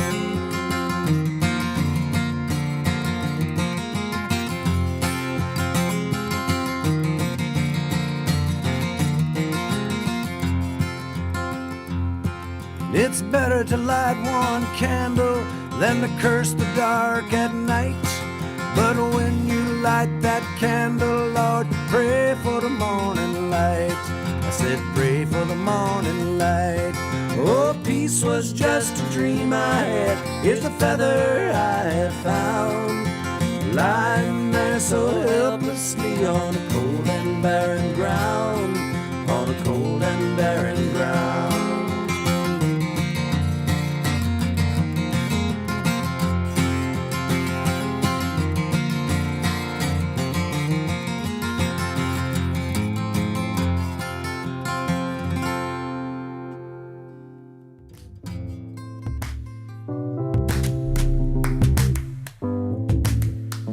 It's better to light one candle than to curse the dark at night. But when you light that candle, Lord, pray for the morning light. I said pray for the morning light. Oh, peace was just a dream I had. Here's the feather I have found, lying there so helplessly on a cold and barren ground, on a cold and barren ground.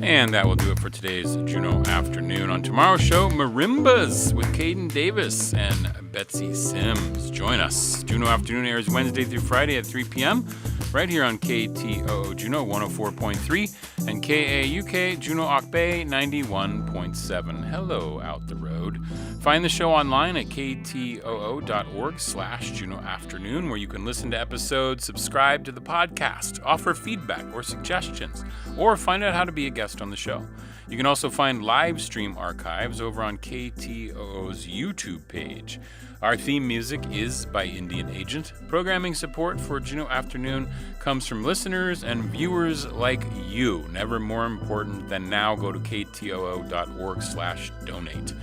And that will do it for today's Juneau Afternoon. On tomorrow's show, Marimbas with Caden Davis and Betsy Sims. Join us. Juneau Afternoon airs Wednesday through Friday at 3 p.m. right here on KTOO Juneau 104.3 and KAUK Juneau Ock Bay 91.7. Hello out the road. Find the show online at ktoo.org/Juneau Afternoon, where you can listen to episodes, subscribe to the podcast, offer feedback or suggestions, or find out how to be a guest on the show. You can also find live stream archives over on KTOO's YouTube page. Our theme music is by Indian Agent. Programming support for Juneau Afternoon comes from listeners and viewers like you. Never more important than now. Go to ktoo.org/donate.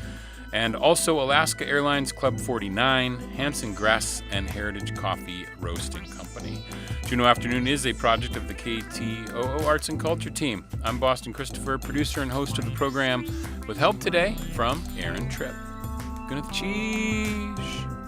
And also Alaska Airlines Club 49, Hanson Gress, and Heritage Coffee Roasting Company. Juneau Afternoon is a project of the KTOO Arts and Culture team. I'm Boston Christopher, producer and host of the program, with help today from Aaron Tripp. Gunneth Cheesh.